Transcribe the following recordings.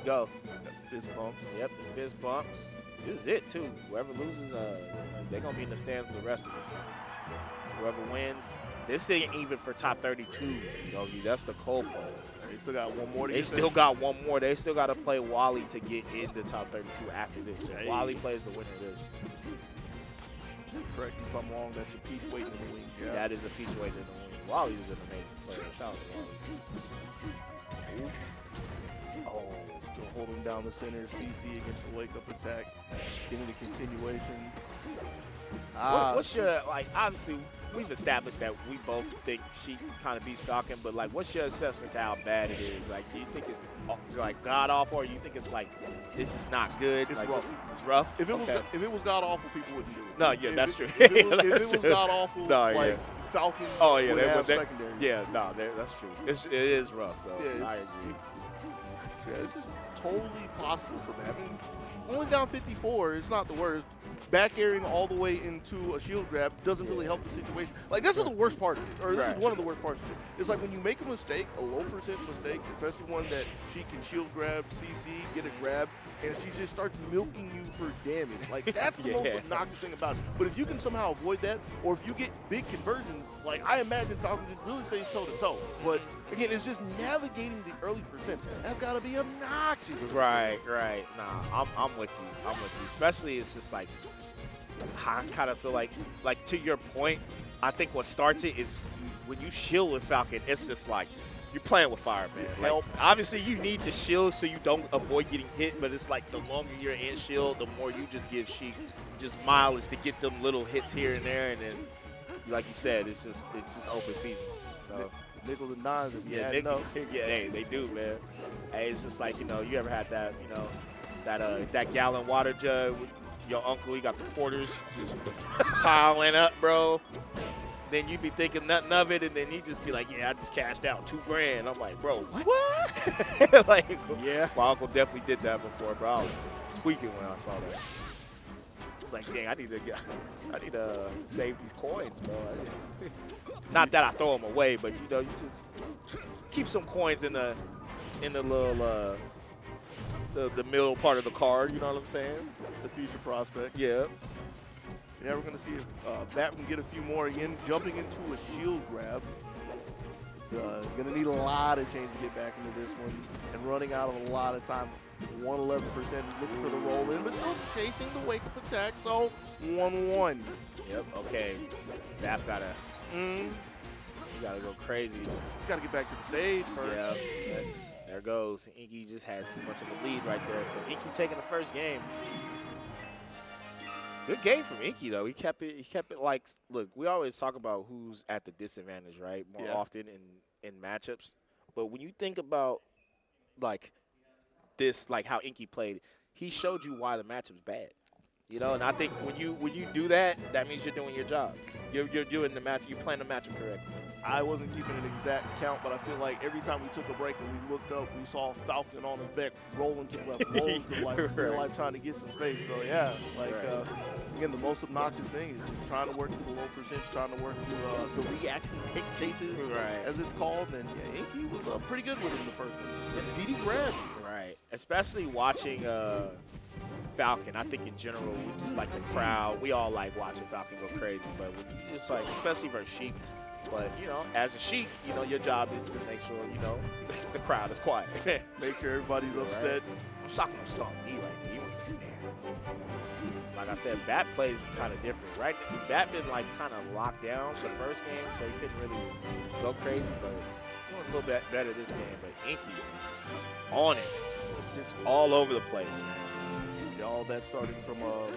go. Fist bumps. Yep, the fist bumps. This is it, too. Whoever loses, they're going to be in the stands with the rest of us. Whoever wins, this ain't even for top 32, Yogi. That's the cold part. They still got one more to They get still got one more. They still got to play Wally to get in the top 32 after this. So Hey. Wally plays the winner of this. Correct me if I'm wrong, that's a peach waiting in the wings. Yeah. That is a peach waiting in the wings. Wally is an amazing player. Shout out to Wally. Oh, still holding down the center. CC against the wake-up attack. Getting the continuation. What's your, like, obviously, we've established that we both think she kind of beats Falcon, but, like, what's your assessment to how bad it is? Like, do you think it's, like, god-awful, or do you think it's, like, this is not good? It's like, rough. It's rough? If it was god-awful, people wouldn't do it. No, yeah, that's true. If it was god-awful, No, like, yeah. Falcon Oh, yeah, would have they, secondary. yeah, no, that's true. It is rough, so Yeah, I agree. Yeah, this is totally possible for them. I mean, only down 54 is not the worst. Back airing all the way into a shield grab doesn't really help the situation. Like, this is the worst part of it, or this is one of the worst parts of it. It's like when you make a mistake, a low percent mistake, especially one that she can shield grab, CC, get a grab, and she just starts milking you for damage. Like, that's the most obnoxious thing about it. But if you can somehow avoid that, or if you get big conversions, like, I imagine Falcon just really stays toe-to-toe. But, again, it's just navigating the early percents. That's got to be obnoxious. Right. Nah, I'm with you. I'm with you. Especially, it's just like, I kind of feel like to your point, I think what starts it is when you shield with Falcon, it's just like you're playing with fire, man. Like, obviously, you need to shield so you don't avoid getting hit, but it's like the longer you're in shield, the more you just give Sheik just mileage to get them little hits here and there, and then, like you said, it's just open season. So. Nickels and dimes if you Yeah, hey, they do, man. Hey, it's just like, you ever had that, that gallon water jug with your uncle, he got the quarters just piling up, bro. Then you be thinking nothing of it, and then he just be like, yeah, I just cashed out $2,000. I'm like, bro, what? Like, yeah. My uncle definitely did that before, bro. I was tweaking when I saw that. It's like, dang, I need to save these coins, bro. Not that I throw them away, but you just keep some coins in the little the middle part of the card. You know what I'm saying? The future prospect. Yeah. Yeah, we're gonna see if Bat can get a few more again. Jumping into a shield grab. Gonna need a lot of change to get back into this one, and running out of a lot of time. 111% looking for the roll in, but still chasing the wake up attack. So 1-1. Yep. Okay. Bat gotta. You gotta go crazy. He's gotta get back to the stage first. Yeah. There goes. Inky just had too much of a lead right there. So Inky taking the first game. Good game from Inky though. He kept it like, look, we always talk about who's at the disadvantage, right? More often in matchups. But when you think about like this, like how Inky played, he showed you why the matchup's bad. And I think when you do that, that means you're doing your job. You're doing the match. You're playing the matchup correctly. I wasn't keeping an exact count, but I feel like every time we took a break and we looked up, we saw Falcon on his back rolling to the left, rolling to the left, real life trying to get some space. So yeah, again, the most obnoxious thing is just trying to work through the low percentage, trying to work through the reaction kick chases, as it's called. And yeah, Inky was pretty good with it in the first one. And DD grabbed. Right, especially watching. Falcon, I think in general, we just like the crowd. We all like watching Falcon go crazy, but when you just like, especially versus Sheik. But as a Sheik, your job is to make sure the crowd is quiet. Make sure everybody's upset. I'm shocked him stomp me right there. He was in there. Like I said, Bat plays kind of different, right? Bat been like kind of locked down the first game, so he couldn't really go crazy. But doing a little bit better this game. But Inky on it, just all over the place, man. All that starting from a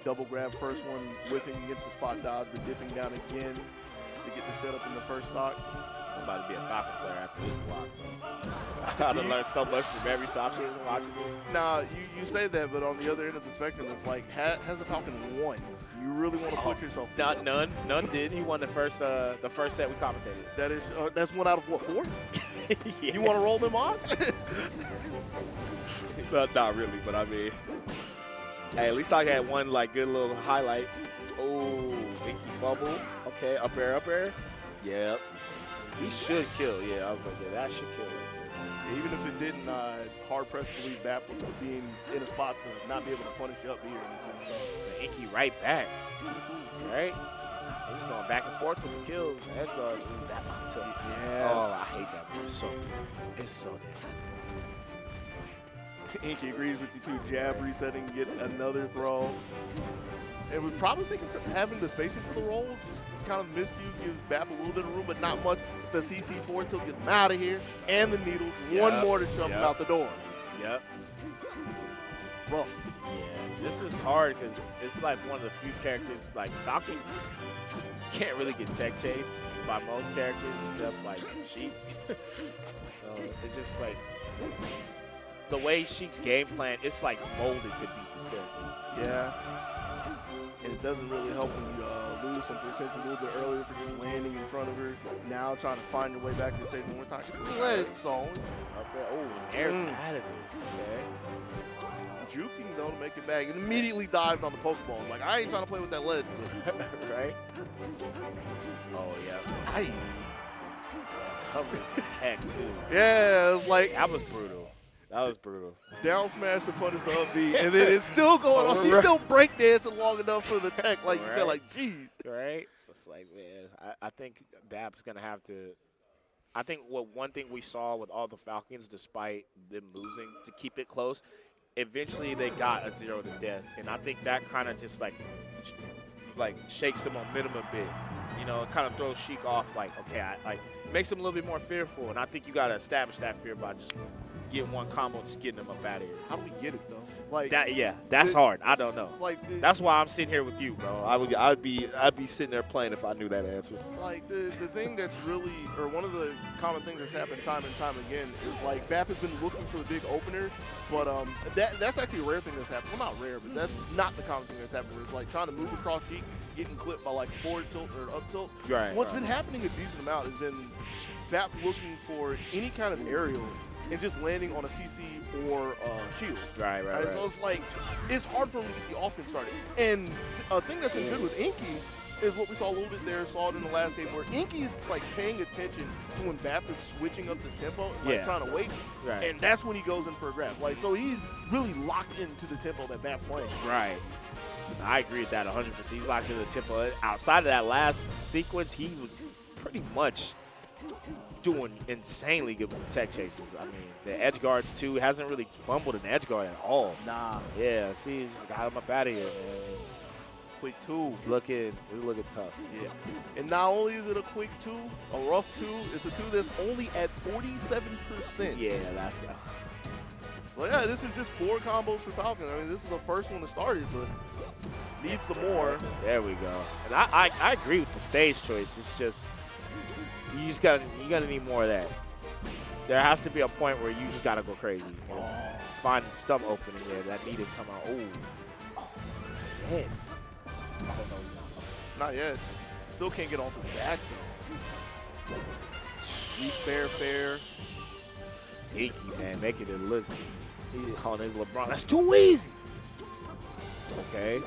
double grab, first one whiffing against the spot dodge, but dipping down again to get the setup in the first stock. I'm about to be a Falcon player after this block, bro. I've learned so much from every Falcon watching this. Nah, you say that, but on the other end of the spectrum, it's like, has the Falcon won? You really want to put yourself through that? None did. He won the first set we commentated. That is, that's 1 out of what, 4? Yeah. You want to roll them odds? Not really, but I mean, hey, at least I had one like good little highlight. Oh, Inky fumble. Okay, up air. Yep. He should kill. Yeah, I was like, yeah, that should kill right Even if it didn't, hard pressed to believe Bap would being in a spot to not be able to punish you up here. So the Inky right back. Right? They're just going back and forth with the kills. The edge guards. Ooh, that up tilt. Yeah. Oh, I hate that. It's so good. It's so damn. Inky agrees with you too. Jab resetting, get another throw. And we're probably thinking having the spacing for the roll just kind of miscue, gives Bap a little bit of room, but not much. The CC4 till get him out of here, and the needles. One more to shove him out the door. Yep. Rough. Yeah, this is hard because it's like one of the few characters, like Falcon can't really get tech chased by most characters except like Sheik. It's just like the way Sheik's game plan, it's like molded to beat this character. Yeah. And it doesn't really help when you lose some percentage a little bit earlier for just landing in front of her. Now trying to find your way back to the stage one more time. Get the ledge, so. Oh, there's out of it. Okay. Juking though to make it back, and immediately dived on the Pokeball. Like, I ain't trying to play with that ledge. Right? Oh, yeah. Aye. Covers the tech, too. Yeah, it's like. That was brutal. That was brutal. Down smash to punish the up B, and then it's still going on. She's still breakdancing long enough for the tech, like you said, like, geez. Right? It's just like, man, I think Bab's going to have to. I think one thing we saw with all the Falcons, despite them losing to keep it close, eventually they got a 0 to death, and I think that kind of just like shakes the momentum a bit. You know, it kind of throws Sheik off. Like, okay, makes him a little bit more fearful, and I think you got to establish that fear by just getting one combo, just getting them up out of here. How do we get it though? Like that, yeah, that's hard. I don't know. Like that's why I'm sitting here with you, bro. I'd be sitting there playing if I knew that answer. Like the thing that's really, or one of the common things that's happened time and time again is like Bap has been looking for the big opener, but that's actually a rare thing that's happened. Well, not rare, but that's not the common thing that's happened. Where it's like trying to move across Sheik, getting clipped by like forward tilt or up tilt. Right. What's been happening a decent amount has been Bap looking for any kind of aerial and just landing on a CC or a shield. Right. So it's like, it's hard for him to get the offense started. And a thing that's been good with Inky is what we saw a little bit there, saw it in the last game, where Inky is like paying attention to when Bap is switching up the tempo and like trying to wait. Right. And that's when he goes in for a grab. Like, so he's really locked into the tempo that Bap's playing. Right. I agree with that 100%. He's locked into the tempo. Outside of that last sequence, he was pretty much doing insanely good with the tech chases. I mean, the edge guards too, hasn't really fumbled an edge guard at all. Nah. Yeah, see, he's just got him up out of here, man. Quick 2. It's looking tough. Yeah. And not only is it a quick 2, a rough 2, it's a 2 that's only at 47%. Yeah, that's. Well, yeah, this is just 4 combos for Falcon. I mean, this is the first one to start it, but needs some more. There we go. And I agree with the stage choice. It's just you gotta need more of that. There has to be a point where you just gotta go crazy. Find some opening there that need to come out. Oh, he's dead. Oh no, he's not yet. Still can't get off his back though. Weak fair. Inky, man, making it look. He's calling his LeBron. That's too easy. Okay.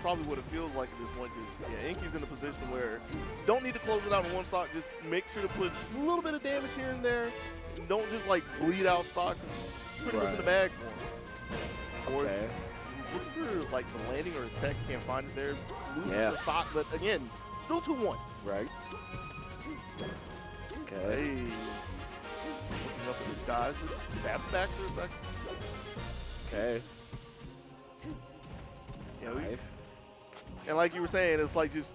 Probably what it feels like at this point is, yeah, Inky's in a position where don't need to close it out in one stock. Just make sure to put a little bit of damage here and there. And don't just like bleed out stocks and pretty much in the bag for him. Okay. Or looking for like the landing or the tech, can't find it there. Loses the stock, but again, still 2-1. Right. Okay. Hey. Looking up in the skies. Bab's back for a second. Okay. Yeah, nice. And like you were saying, it's like just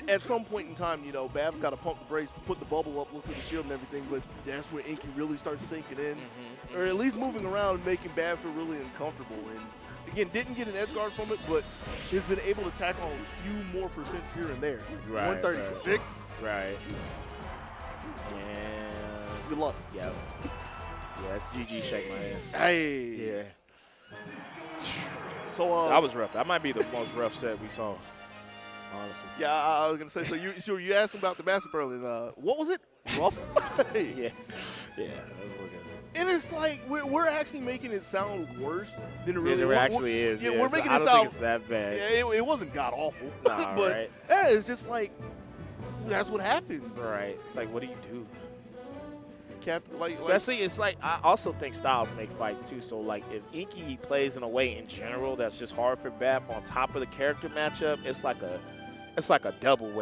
at some point in time, you know, Bab's got to pump the brakes, put the bubble up, look for the shield and everything, but that's where Inky really starts sinking in. Or at least moving around and making Bab feel really uncomfortable. And again, didn't get an edge guard from it, but has been able to tack on a few more percents here and there. Right. 136. Right. And good luck. Yeah. Yeah, it's GG, shake my hand. Hey. Yeah. So that was rough. That might be the most rough set we saw, honestly. Yeah, I was gonna say. So you asked about the matchup earlier. What was it? Rough. Yeah. Yeah. I was looking. And it's like we're actually making it sound worse than it really actually is. Yeah, yeah, we're so making I it don't sound. think it's that bad. Yeah, it wasn't god awful. Nah, but right. Yeah, it's just like that's what happened. Right. It's like, what do you do? Especially, it's like I also think styles make fights too. So like if Inky plays in a way in general that's just hard for BAP on top of the character matchup, it's like a double